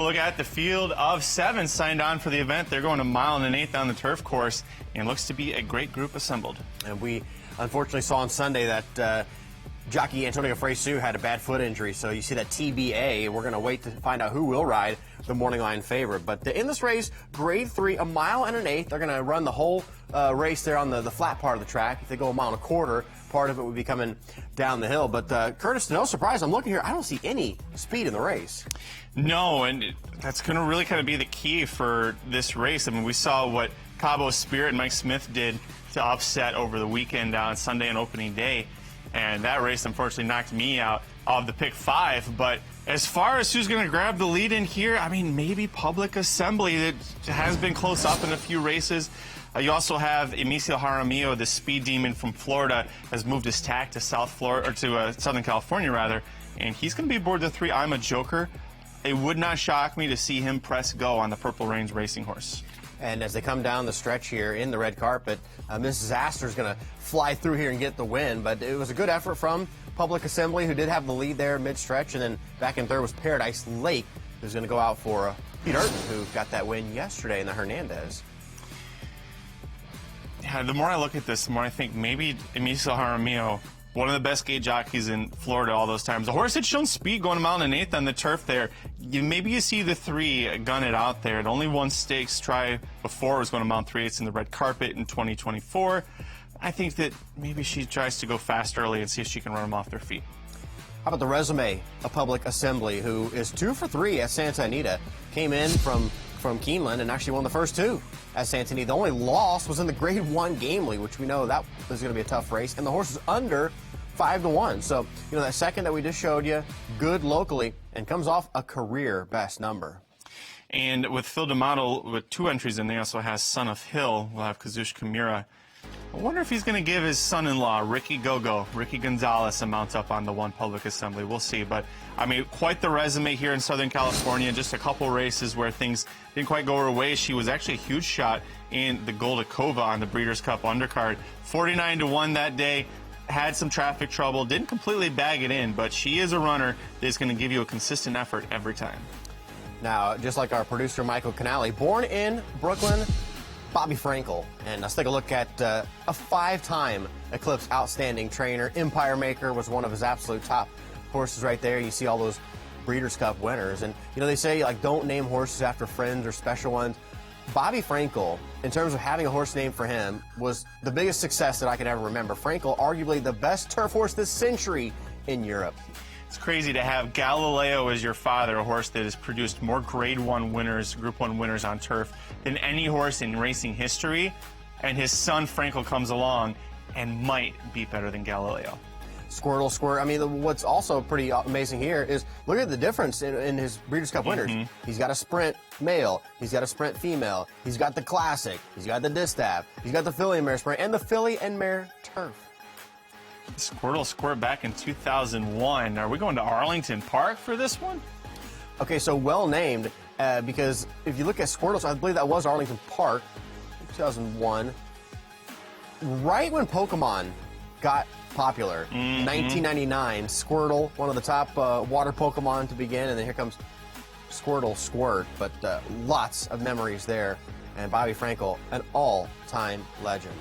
Look at the field of 7 signed on for the event. They're going a mile and an eighth on the turf course, and looks to be a great group assembled. And we unfortunately saw on Sunday that jockey Antonio Fresu had a bad foot injury, so you see that TBA. We're going to wait to find out who will ride the morning line favorite. But in this race, grade 3, a mile and an eighth. They're going to run the whole race there on the flat part of the track. If they go a mile and a quarter, part of it would be coming down the hill. But Curtis, to no surprise, I'm looking here, I don't see any speed in the race. No, and that's going to really kind of be the key for this race. I mean, we saw what Cabo Spirit and Mike Smith did to upset over the weekend on Sunday and opening day. And that race, unfortunately, knocked me out of the pick 5. But as far as who's going to grab the lead in here, I mean, maybe Public Assembly. It has been close up in a few races. You also have Emicio Jaramillo, the speed demon from Florida, has moved his tack to South Florida, or to Southern California, rather. And he's going to be aboard the 3 I'm a Joker. It would not shock me to see him press go on the Purple Reigns racing horse. And as they come down the stretch here in the red carpet, Mrs. Astor's going to fly through here and get the win. But it was a good effort from Public Assembly, who did have the lead there mid-stretch. And then back in third was Paradise Lake, who's going to go out for Pete Urton, who got that win yesterday in the Hernandez. Yeah, the more I look at this, the more I think maybe Emicio Jaramillo, one of the best gate jockeys in Florida all those times. The horse had shown speed going a mile and an eighth on the turf there. Maybe you see the 3 gun it out there. It only won stakes try before. It was going to mile 3/8 in the red carpet in 2024. I think that maybe she tries to go fast early and see if she can run them off their feet. How about the resume of Public Assembly, who is 2 for 3 at Santa Anita, came in from Keeneland and actually won the first 2 at Santa Anita. The only loss was in the grade 1 Gamely, which we know that was going to be a tough race, and the horse is under 5-1. So, you know, that second that we just showed you, good locally, and comes off a career best number. And with Phil D'Amato with 2 entries in, they also has Son of Hill. We'll have Kazush Kimura. I wonder if he's going to give his son-in-law, Ricky Gonzalez, a mount up on the 1 Public Assembly. We'll see. But, I mean, quite the resume here in Southern California. Just a couple races where things didn't quite go her way. She was actually a huge shot in the Goldakova on the Breeders' Cup undercard. 49-1 that day. Had some traffic trouble. Didn't completely bag it in, but she is a runner that's going to give you a consistent effort every time. Now, just like our producer, Michael Canale, born in Brooklyn, Bobby Frankel. And let's take a look at a 5-time Eclipse outstanding trainer. Empire Maker was one of his absolute top horses right there. You see all those Breeders' Cup winners. And, you know, they say, like, don't name horses after friends or special ones. Bobby Frankel, in terms of having a horse named for him, was the biggest success that I could ever remember. Frankel, arguably the best turf horse this century in Europe. It's crazy to have Galileo as your father, a horse that has produced more Grade 1 winners, Group 1 winners on turf than any horse in racing history. And his son, Frankel, comes along and might be better than Galileo. Squirtle, squirt. I mean, what's also pretty amazing here is look at the difference in his Breeders' Cup winners. He's got a sprint male. He's got a sprint female. He's got the classic. He's got the distaff. He's got the filly and mare sprint and the filly and mare turf. Squirtle squirt back in 2001. Are we going to Arlington Park for this one? Okay, so well named because if you look at Squirtle, so I believe that was Arlington Park, 2001. Right when Pokemon got popular, 1999, Squirtle, one of the top water Pokemon to begin, and then here comes Squirtle Squirt, but lots of memories there, and Bobby Frankel, an all-time legend.